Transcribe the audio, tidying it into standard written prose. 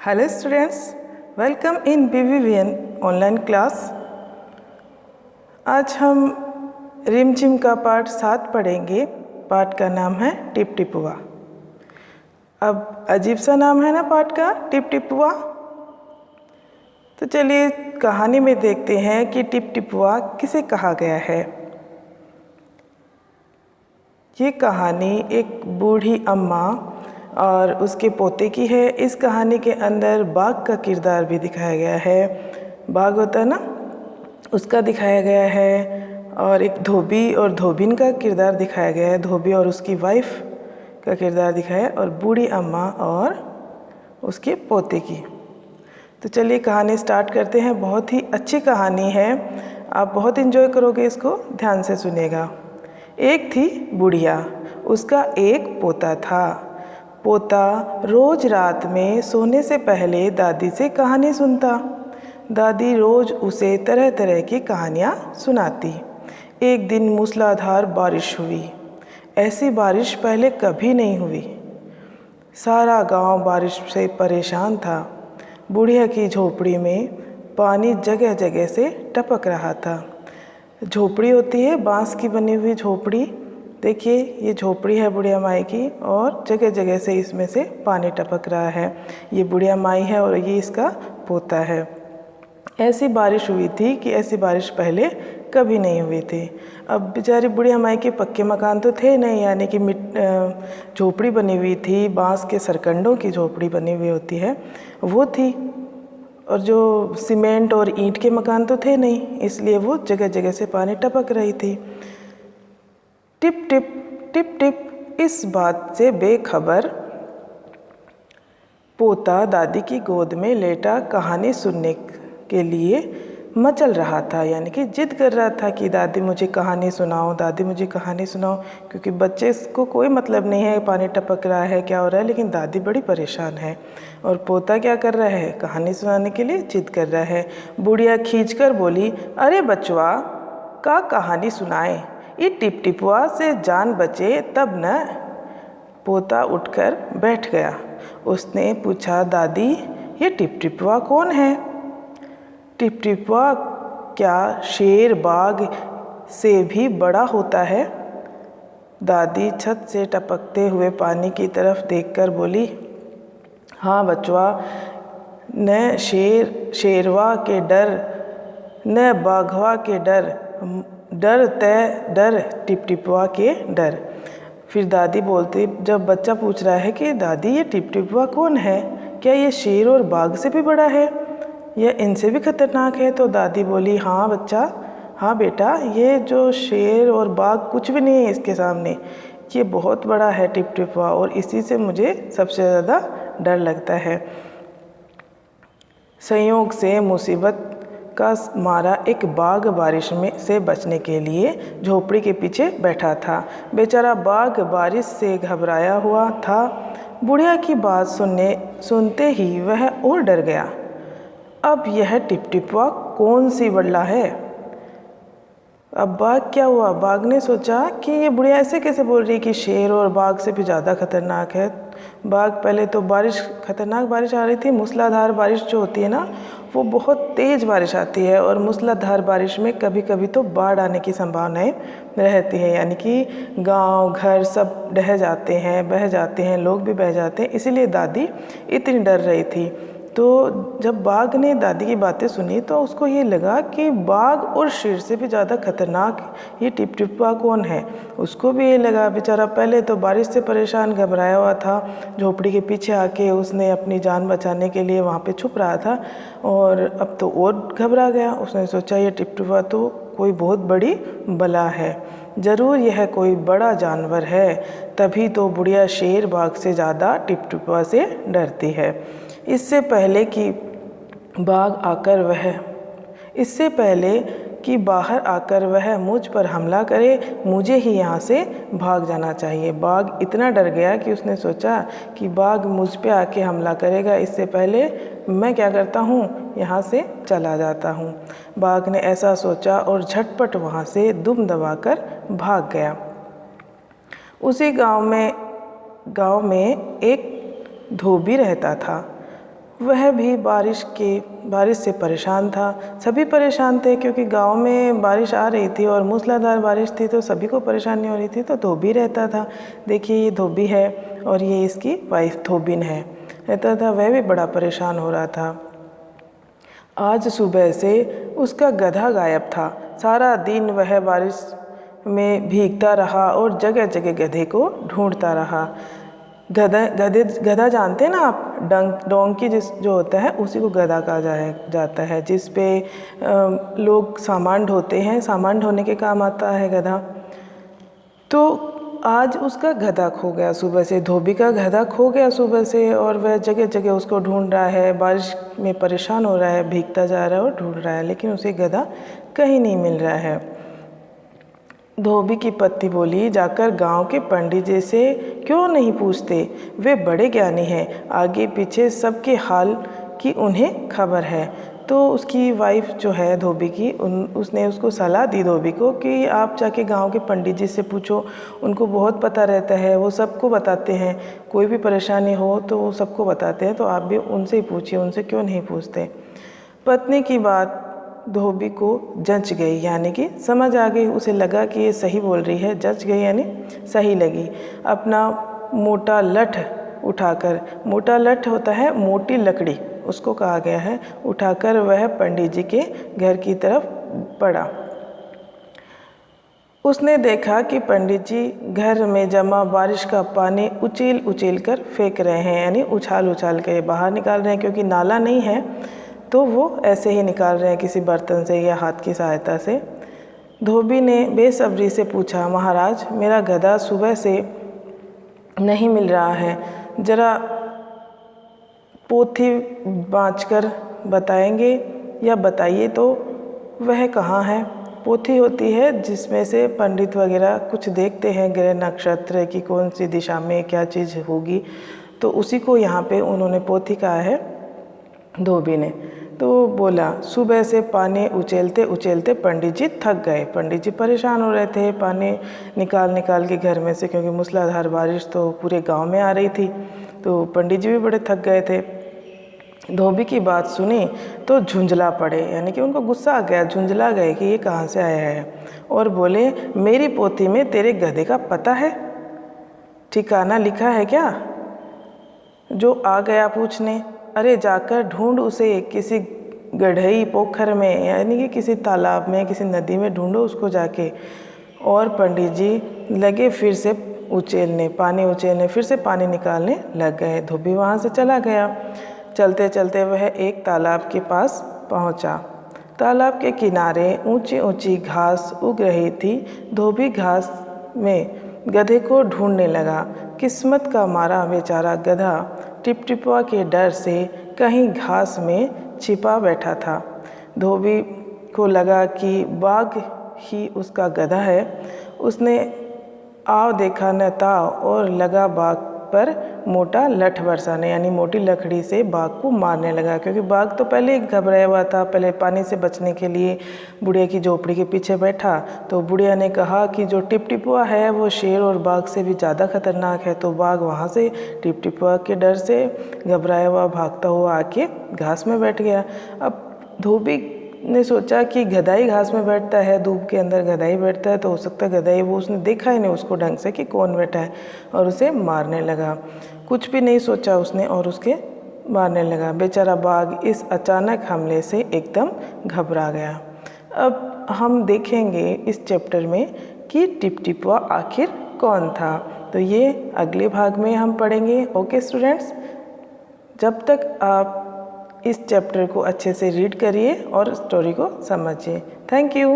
Hello students, welcome in BBVN online class. आज हम रिमझिम का पाठ 7 पढ़ेंगे। पाठ का नाम है टिप टिपुआ। अब अजीब सा नाम है ना पाठ का, टिप टिपुआ। तो चलिए कहानी में देखते हैं कि टिप टिपुआ किसे कहा गया है। ये कहानी एक बूढ़ी अम्मा और उसके पोते की है। इस कहानी के अंदर बाघ का किरदार भी दिखाया गया है। बाघ होता है ना, उसका दिखाया गया है। और एक धोबी और धोबिन का किरदार दिखाया गया है। धोबी और उसकी वाइफ का किरदार दिखाया है, और बूढ़ी अम्मा और उसके पोते की। तो चलिए कहानी स्टार्ट करते हैं। बहुत ही अच्छी कहानी है, आप बहुत इन्जॉय करोगे इसको, ध्यान से सुनिएगा। एक थी बुढ़िया, उसका एक पोता था। पोता रोज रात में सोने से पहले दादी से कहानी सुनता। दादी रोज उसे तरह तरह की कहानियाँ सुनाती। एक दिन मूसलाधार बारिश हुई। ऐसी बारिश पहले कभी नहीं हुई। सारा गांव बारिश से परेशान था। बुढ़िया की झोपड़ी में पानी जगह जगह से टपक रहा था। झोपड़ी होती है बांस की बनी हुई झोपड़ी। देखिए ये झोपड़ी है बुढ़िया माई की, और जगह जगह से इसमें से पानी टपक रहा है। ये बुढ़िया माई है और ये इसका पोता है। ऐसी बारिश हुई थी कि ऐसी बारिश पहले कभी नहीं हुई थी। अब बेचारी बुढ़िया माई के पक्के मकान तो थे नहीं, यानी कि झोपड़ी बनी हुई थी, बांस के सरकंडों की झोपड़ी बनी हुई होती है वो थी। और जो सीमेंट और ईंट के मकान तो थे नहीं, इसलिए वो जगह जगह से पानी टपक रही थी। टिप टिप टिप टिप इस बात से बेखबर पोता दादी की गोद में लेटा कहानी सुनने के लिए मचल रहा था, यानी कि जिद कर रहा था कि दादी मुझे कहानी सुनाओ, दादी मुझे कहानी सुनाओ। क्योंकि बच्चे को कोई मतलब नहीं है पानी टपक रहा है क्या हो रहा है, लेकिन दादी बड़ी परेशान है। और पोता क्या कर रहा है, कहानी सुनाने के लिए जिद कर रहा है। बुढ़िया खींचकर बोली, अरे बचवा का कहानी सुनाए, ये टिप टिपुआ से जान बचे तब न। पोता उठकर बैठ गया। उसने पूछा, दादी ये टिप टिपुआ कौन है? टिप टिपुआ क्या शेर बाघ से भी बड़ा होता है? दादी छत से टपकते हुए पानी की तरफ देखकर बोली, हाँ बचवा, न शेरवा के डर न बाघवा के डर, डर तय डर टिप टिपुआ के डर। फिर दादी बोलती, जब बच्चा पूछ रहा है कि दादी ये टिप टिपुआ कौन है, क्या ये शेर और बाघ से भी बड़ा है या इनसे भी खतरनाक है? तो दादी बोली, हाँ बच्चा, हाँ बेटा, ये जो शेर और बाघ कुछ भी नहीं है इसके सामने। ये बहुत बड़ा है टिप टिपुआ, और इसी से मुझे सबसे ज़्यादा डर लगता है। संयोग से मुसीबत का मारा एक बाघ बारिश में से बचने के लिए झोपड़ी के पीछे बैठा था। बेचारा बाघ बारिश से घबराया हुआ था। बुढ़िया की बात सुनते ही वह और डर गया। अब यह टिप टिपुआ कौन सी बल्ला है? अब बाघ क्या हुआ, बाघ ने सोचा कि ये बुढ़िया ऐसे कैसे बोल रही है कि शेर और बाघ से भी ज़्यादा खतरनाक है। बाघ पहले तो खतरनाक बारिश आ रही थी। मूसलाधार बारिश जो होती है ना, वो बहुत तेज़ बारिश आती है, और मूसलाधार बारिश में कभी कभी तो बाढ़ आने की संभावनाएं रहती है, यानी कि गांव घर सब बह जाते हैं, लोग भी बह जाते हैं। इसीलिए दादी इतनी डर रही थी। तो जब बाघ ने दादी की बातें सुनी तो उसको ये लगा कि बाघ और शेर से भी ज़्यादा खतरनाक ये टिप टिपुआ कौन है। उसको भी ये लगा, बेचारा पहले तो बारिश से परेशान घबराया हुआ था, झोपड़ी के पीछे आके उसने अपनी जान बचाने के लिए वहाँ पे छुप रहा था, और अब तो और घबरा गया। उसने सोचा ये टिप टिपुआ तो कोई बहुत बड़ी बला है, ज़रूर यह कोई बड़ा जानवर है, तभी तो बुढ़िया शेर बाघ से ज़्यादा टिप टिपुआ से डरती है। इससे पहले कि बाहर आकर वह मुझ पर हमला करे, मुझे ही यहाँ से भाग जाना चाहिए। बाघ इतना डर गया कि उसने सोचा कि बाघ मुझ पे आके हमला करेगा, इससे पहले मैं क्या करता हूँ, यहाँ से चला जाता हूँ। बाघ ने ऐसा सोचा और झटपट वहाँ से दुम दबाकर भाग गया। उसी गांव में एक धोबी रहता था। वह भी बारिश से परेशान था। सभी परेशान थे क्योंकि गांव में बारिश आ रही थी और मूसलाधार बारिश थी, तो सभी को परेशानी हो रही थी। तो धोबी रहता था, देखिए ये धोबी है और ये इसकी वाइफ धोबिन है, रहता था। वह भी बड़ा परेशान हो रहा था। आज सुबह से उसका गधा गायब था। सारा दिन वह बारिश में भीगता रहा और जगह जगह गधे को ढूंढता रहा। गधा जानते हैं ना आप, डोंकी जो होता है उसी को गधा कहा जाता है, जिस पे लोग सामान ढोते हैं, सामान ढोने के काम आता है गधा। तो आज उसका गधा खो गया सुबह से, धोबी का गधा खो गया सुबह से, और वह जगह जगह उसको ढूंढ रहा है। बारिश में परेशान हो रहा है, भीगता जा रहा है और ढूंढ रहा है, लेकिन उसे गधा कहीं नहीं मिल रहा है। धोबी की पत्नी बोली, जाकर गांव के पंडित जी से क्यों नहीं पूछते, वे बड़े ज्ञानी हैं, आगे पीछे सबके हाल की उन्हें खबर है। तो उसकी वाइफ जो है धोबी की, उसने उसको सलाह दी धोबी को कि आप जाके गांव के पंडित जी से पूछो, उनको बहुत पता रहता है, वो सबको बताते हैं, कोई भी परेशानी हो तो वो सबको बताते हैं, तो आप भी उनसे ही पूछिए, उनसे क्यों नहीं पूछते। पत्नी की बात धोबी को जच गई, यानी कि समझ आ गई, उसे लगा कि ये सही बोल रही है, जच गई यानी सही लगी। अपना मोटा लठ उठाकर, मोटा लठ होता है मोटी लकड़ी, उसको कहा गया है, उठाकर वह पंडित जी के घर की तरफ बढ़ा। उसने देखा कि पंडित जी घर में जमा बारिश का पानी उचील उचील कर फेंक रहे हैं, यानी उछाल उछाल के बाहर निकाल रहे हैं, क्योंकि नाला नहीं है तो वो ऐसे ही निकाल रहे हैं किसी बर्तन से या हाथ की सहायता से। धोबी ने बेसब्री से पूछा, महाराज मेरा गधा सुबह से नहीं मिल रहा है, जरा पोथी बाँचकर बताएंगे या बताइए तो वह कहाँ है। पोथी होती है जिसमें से पंडित वगैरह कुछ देखते हैं ग्रह नक्षत्र की कौन सी दिशा में क्या चीज़ होगी, तो उसी को यहाँ पे उन्होंने पोथी कहा है धोबी ने। तो बोला, सुबह से पानी उचेलते उचेलते पंडित जी थक गए। पंडित जी परेशान हो रहे थे पानी निकाल निकाल के घर में से, क्योंकि मूसलाधार बारिश तो पूरे गांव में आ रही थी, तो पंडित जी भी बड़े थक गए थे। धोबी की बात सुनी तो झुंझला पड़े, यानी कि उनको गुस्सा आ गया, झुंझला गए कि ये कहाँ से आया है, और बोले, मेरी पोथी में तेरे गधे का पता है, ठिकाना लिखा है क्या? जो आ गया पूछने, अरे जाकर ढूंढ उसे किसी गढ़ई पोखर में, यानी कि किसी तालाब में, किसी नदी में ढूंढो उसको जाके। और पंडित जी लगे फिर से उचेलने, पानी उचेलने, फिर से पानी निकालने लग गए। धोबी वहाँ से चला गया। चलते चलते वह एक तालाब के पास पहुँचा। तालाब के किनारे ऊंची ऊंची घास उग रही थी। धोबी घास में गधे को ढूंढने लगा। किस्मत का मारा बेचारा गधा टिपटिपवा के डर से कहीं घास में छिपा बैठा था। धोबी को लगा कि बाघ ही उसका गधा है। उसने आव देखा न ताव और लगा बाघ पर मोटा लठ बरसाने, यानी मोटी लकड़ी से बाघ को मारने लगा, क्योंकि बाघ तो पहले ही घबराया हुआ था। पहले पानी से बचने के लिए बुढ़िया की झोपड़ी के पीछे बैठा, तो बुढ़िया ने कहा कि जो टिपटिपुआ है वो शेर और बाघ से भी ज़्यादा खतरनाक है। तो बाघ वहाँ से टिपटिपुआ के डर से घबराया हुआ भागता हुआ आके घास में बैठ गया। अब धोबी ने सोचा कि गधा ही घास में बैठता है, धूप के अंदर गधा ही बैठता है, तो हो सकता है गधा ही, वो उसने देखा ही नहीं उसको ढंग से कि कौन बैठा है, और उसे मारने लगा। कुछ भी नहीं सोचा उसने और उसके मारने लगा। बेचारा बाघ इस अचानक हमले से एकदम घबरा गया। अब हम देखेंगे इस चैप्टर में कि टिपटिपुआ आखिर कौन था, तो ये अगले भाग में हम पढ़ेंगे। ओके स्टूडेंट्स, जब तक आप इस चैप्टर को अच्छे से रीड करिए और स्टोरी को समझिए। Thank you.